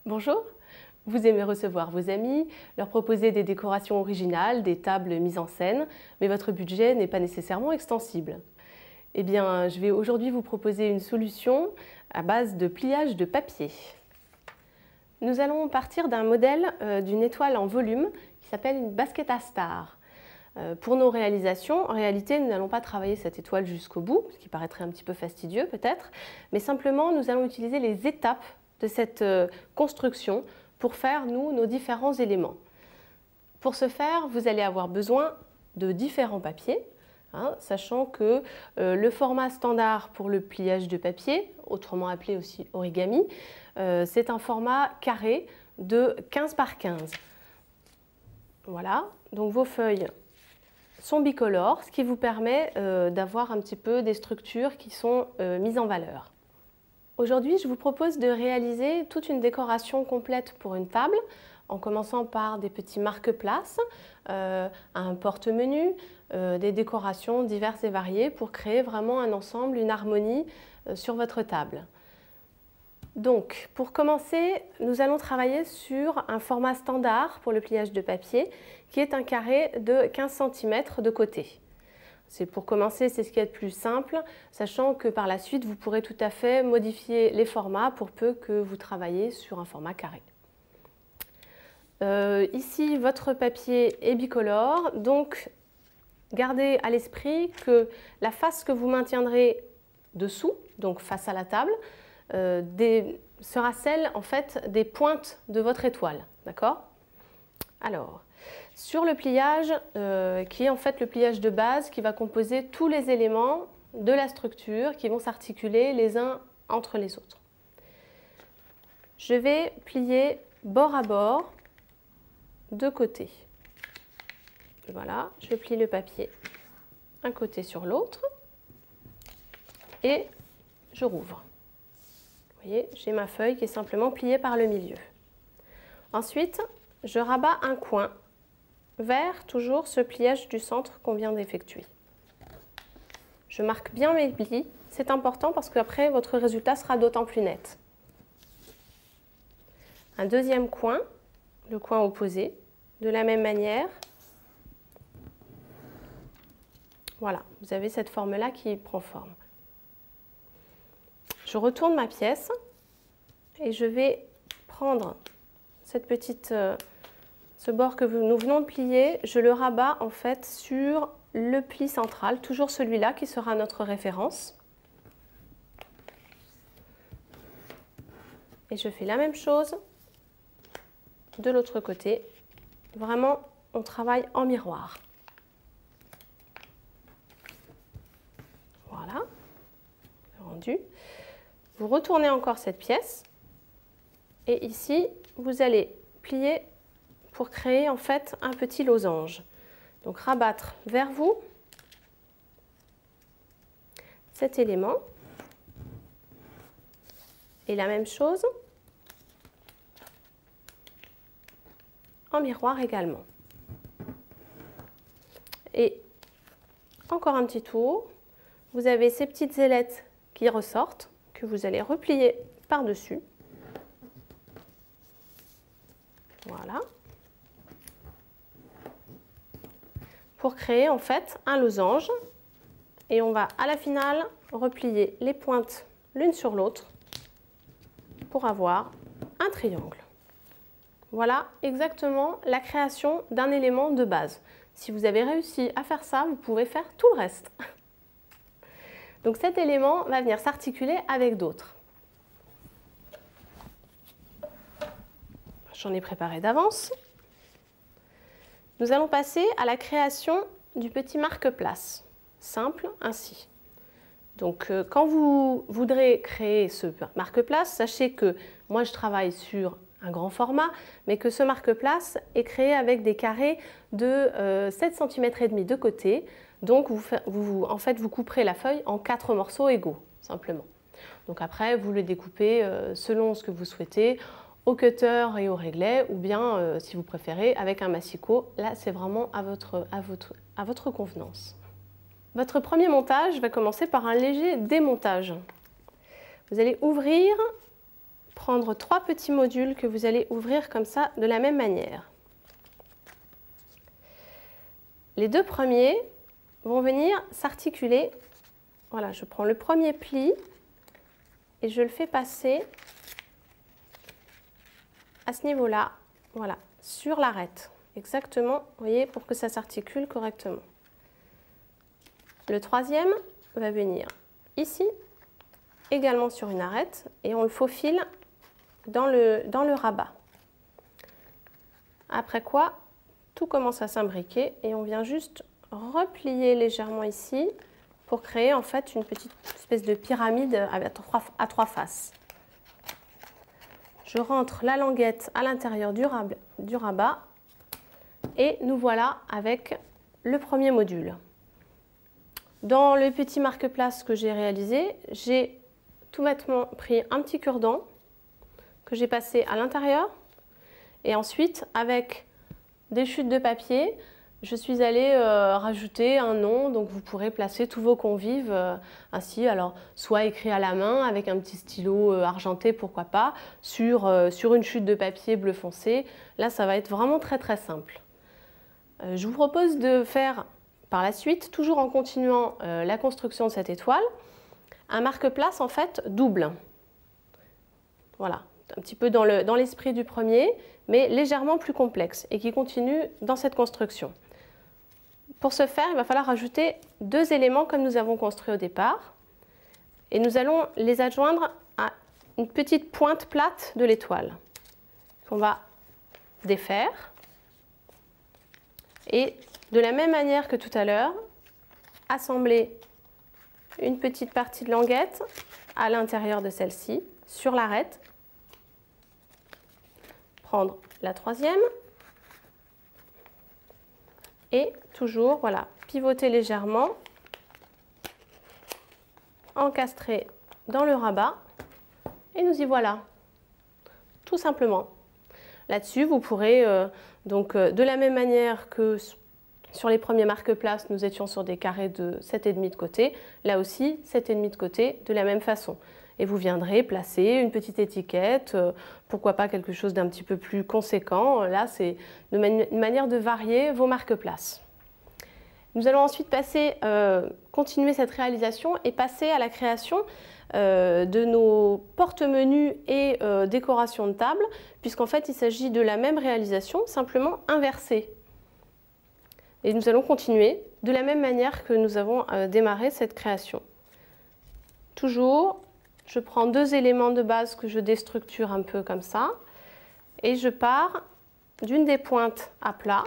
Bonjour, vous aimez recevoir vos amis, leur proposer des décorations originales, des tables mises en scène, mais votre budget n'est pas nécessairement extensible. Eh bien, je vais aujourd'hui vous proposer une solution à base de pliage de papier. Nous allons partir d'un modèle d'une étoile en volume qui s'appelle une Basketa Star. Pour nos réalisations, en réalité, nous n'allons pas travailler cette étoile jusqu'au bout, ce qui paraîtrait un petit peu fastidieux peut-être, mais simplement nous allons utiliser les étapes de cette construction pour faire, nous, nos différents éléments. Pour ce faire, vous allez avoir besoin de différents papiers, sachant que le format standard pour le pliage de papier, autrement appelé aussi origami, c'est un format carré de 15 par 15. Voilà, donc vos feuilles sont bicolores, ce qui vous permet d'avoir un petit peu des structures qui sont mises en valeur. Aujourd'hui, je vous propose de réaliser toute une décoration complète pour une table, en commençant par des petits marque-places, un porte-menu, des décorations diverses et variées pour créer vraiment un ensemble, une harmonie sur votre table. Donc, pour commencer, nous allons travailler sur un format standard pour le pliage de papier, qui est un carré de 15 cm de côté. Pour commencer, c'est ce qui est le plus simple, sachant que par la suite, vous pourrez tout à fait modifier les formats pour peu que vous travaillez sur un format carré. Ici, votre papier est bicolore, donc gardez à l'esprit que la face que vous maintiendrez dessous, donc face à la table, sera celle en fait des pointes de votre étoile, d'accord? Alors, sur le pliage, qui est en fait le pliage de base qui va composer tous les éléments de la structure qui vont s'articuler les uns entre les autres. Je vais plier bord à bord, de côté. Voilà, je plie le papier un côté sur l'autre et je rouvre. Vous voyez, j'ai ma feuille qui est simplement pliée par le milieu. Ensuite, je rabats un coin vers toujours ce pliage du centre qu'on vient d'effectuer. Je marque bien mes plis, c'est important parce qu'après votre résultat sera d'autant plus net. Un deuxième coin, le coin opposé, de la même manière. Voilà, vous avez cette forme-là qui prend forme. Je retourne ma pièce et je vais prendre cette petite, ce bord que nous venons de plier, je le rabats en fait sur le pli central, toujours celui-là qui sera notre référence. Et je fais la même chose de l'autre côté. Vraiment, on travaille en miroir. Voilà, rendu. Vous retournez encore cette pièce et ici, vous allez plier pour créer en fait un petit losange. Donc rabattre vers vous cet élément et la même chose en miroir également. Et encore un petit tour, vous avez ces petites ailettes qui ressortent, que vous allez replier par-dessus. Voilà. Pour créer en fait un losange. Et on va à la finale replier les pointes l'une sur l'autre pour avoir un triangle. Voilà exactement la création d'un élément de base. Si vous avez réussi à faire ça, vous pouvez faire tout le reste. Donc cet élément va venir s'articuler avec d'autres. J'en ai préparé d'avance. Nous allons passer à la création du petit marque-place. Simple ainsi. Donc quand vous voudrez créer ce marque-place, sachez que moi je travaille sur un grand format, mais que ce marque-place est créé avec des carrés de 7,5 cm de côté. Donc en fait, vous couperez la feuille en 4 morceaux égaux, simplement. Donc après, vous le découpez selon ce que vous souhaitez, au cutter et au réglet, ou bien, si vous préférez, avec un massicot. Là, c'est vraiment à votre convenance. Votre premier montage va commencer par un léger démontage. Vous allez ouvrir prendre 3 petits modules que vous allez ouvrir comme ça de la même manière. Les 2 premiers vont venir s'articuler. Voilà, je prends le premier pli et je le fais passer à ce niveau-là, voilà, sur l'arête. Exactement, vous voyez, pour que ça s'articule correctement. Le troisième va venir ici, également sur une arête, et on le faufile dans le rabat. Après quoi, tout commence à s'imbriquer et on vient juste replier légèrement ici pour créer en fait une petite espèce de pyramide à 3 faces. Je rentre la languette à l'intérieur du rabat et nous voilà avec le premier module. Dans le petit marque-place que j'ai réalisé, j'ai tout bêtement pris un petit cure-dent que j'ai passé à l'intérieur et ensuite avec des chutes de papier, je suis allée rajouter un nom, donc vous pourrez placer tous vos convives ainsi, alors soit écrit à la main avec un petit stylo argenté, pourquoi pas, sur une chute de papier bleu foncé. Là, ça va être vraiment très très simple. Je vous propose de faire par la suite, toujours en continuant la construction de cette étoile, un marque-place en fait double. Voilà, un petit peu dans l'esprit du premier, mais légèrement plus complexe et qui continue dans cette construction. Pour ce faire, il va falloir ajouter 2 éléments comme nous avons construit au départ. Et nous allons les adjoindre à une petite pointe plate de l'étoile qu'on va défaire. Et de la même manière que tout à l'heure, assembler une petite partie de languette à l'intérieur de celle-ci, sur l'arête. Prendre la troisième. Et toujours, voilà, pivoter légèrement, encastrer dans le rabat, et nous y voilà, tout simplement. Là-dessus, vous pourrez, de la même manière que sur les premiers marque-places, nous étions sur des carrés de 7,5 de côté, là aussi, 7,5 de côté, de la même façon. Et vous viendrez placer une petite étiquette, pourquoi pas quelque chose d'un petit peu plus conséquent. Là, c'est une manière de varier vos marque-places. Nous allons ensuite continuer cette réalisation et passer à la création de nos porte-menus et décorations de table, puisqu'en fait, il s'agit de la même réalisation, simplement inversée. Et nous allons continuer de la même manière que nous avons démarré cette création. Toujours, je prends 2 éléments de base que je déstructure un peu comme ça et je pars d'une des pointes à plat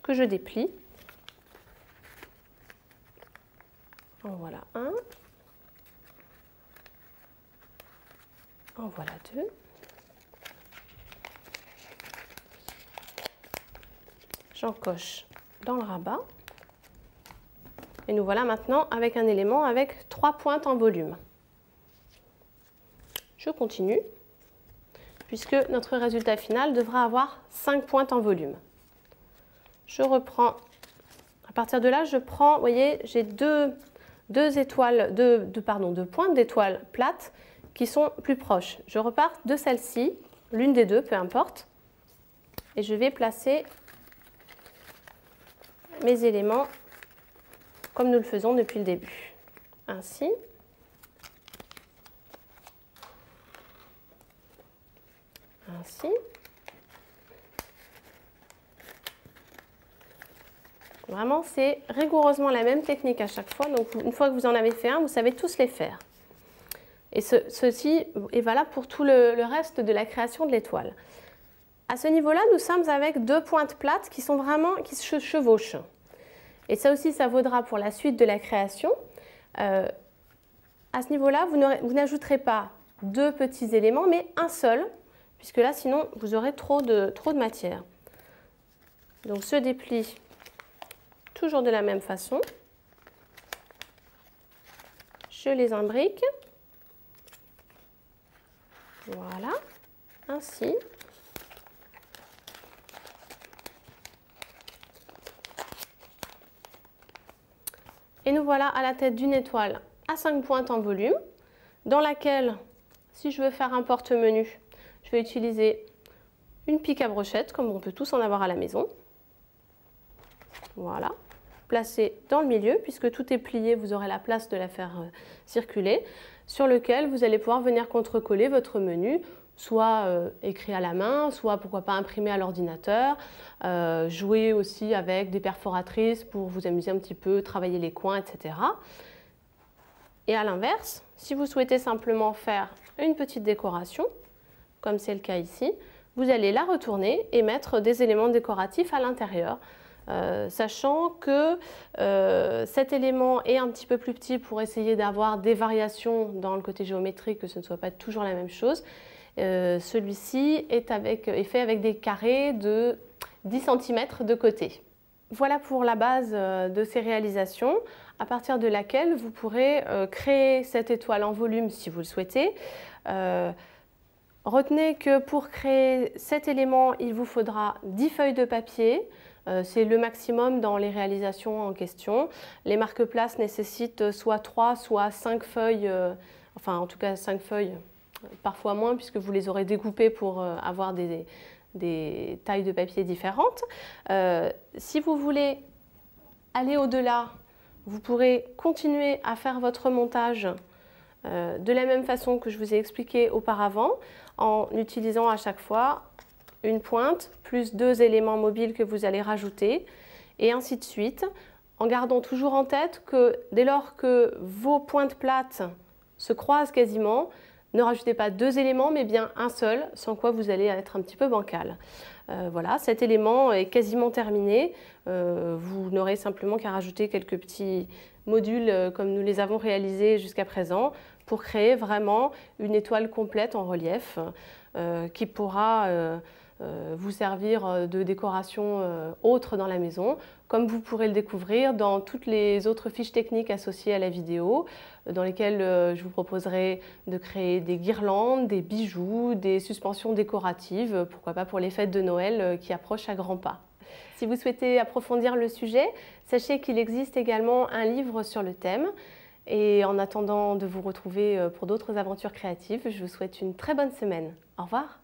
que je déplie. En voilà un. En voilà 2. J'encoche dans le rabat. Et nous voilà maintenant avec un élément avec 3 pointes en volume. Je continue, puisque notre résultat final devra avoir 5 pointes en volume. Je reprends, à partir de là, je prends, vous voyez, j'ai deux pointes d'étoiles plates qui sont plus proches. Je repars de celle-ci, l'une des deux, peu importe, et je vais placer mes éléments comme nous le faisons depuis le début. Ainsi. Ainsi. Vraiment, c'est rigoureusement la même technique à chaque fois. Donc, une fois que vous en avez fait un, vous savez tous les faire. Et ceci est valable pour tout le reste de la création de l'étoile. À ce niveau-là, nous sommes avec 2 pointes plates qui se chevauchent. Et ça aussi, ça vaudra pour la suite de la création. À ce niveau-là, vous n'ajouterez pas 2 petits éléments, mais un seul, puisque là, sinon, vous aurez trop de matière. Donc, ce dépli, toujours de la même façon. Je les imbrique. Voilà, ainsi. Et nous voilà à la tête d'une étoile à 5 pointes en volume, dans laquelle Si je veux faire un porte-menu, je vais utiliser une pique à brochettes, comme on peut tous en avoir à la maison. Voilà, placée dans le milieu, puisque tout est plié, vous aurez la place de la faire circuler, sur lequel vous allez pouvoir venir contrecoller votre menu, soit écrit à la main, soit pourquoi pas imprimé à l'ordinateur, jouer aussi avec des perforatrices pour vous amuser un petit peu, travailler les coins, etc. Et à l'inverse, si vous souhaitez simplement faire une petite décoration, comme c'est le cas ici, vous allez la retourner et mettre des éléments décoratifs à l'intérieur, sachant que cet élément est un petit peu plus petit pour essayer d'avoir des variations dans le côté géométrique, que ce ne soit pas toujours la même chose. Celui-ci est fait avec des carrés de 10 cm de côté. Voilà pour la base de ces réalisations, à partir de laquelle vous pourrez créer cette étoile en volume si vous le souhaitez. Retenez que pour créer cet élément, il vous faudra 10 feuilles de papier. C'est le maximum dans les réalisations en question. Les marque-places nécessitent soit 3, soit 5 feuilles, enfin en tout cas 5 feuilles, parfois moins puisque vous les aurez découpées pour avoir des tailles de papier différentes. Si vous voulez aller au-delà, vous pourrez continuer à faire votre montage de la même façon que je vous ai expliqué auparavant, en utilisant à chaque fois une pointe plus 2 éléments mobiles que vous allez rajouter, et ainsi de suite, en gardant toujours en tête que dès lors que vos pointes plates se croisent quasiment, ne rajoutez pas 2 éléments, mais bien un seul, sans quoi vous allez être un petit peu bancal. Voilà, cet élément est quasiment terminé. Vous n'aurez simplement qu'à rajouter quelques petits modules comme nous les avons réalisés jusqu'à présent pour créer vraiment une étoile complète en relief qui pourra vous servir de décoration autre dans la maison, comme vous pourrez le découvrir dans toutes les autres fiches techniques associées à la vidéo, dans lesquelles je vous proposerai de créer des guirlandes, des bijoux, des suspensions décoratives, pourquoi pas pour les fêtes de Noël qui approchent à grands pas. Si vous souhaitez approfondir le sujet, sachez qu'il existe également un livre sur le thème. Et en attendant de vous retrouver pour d'autres aventures créatives, je vous souhaite une très bonne semaine. Au revoir.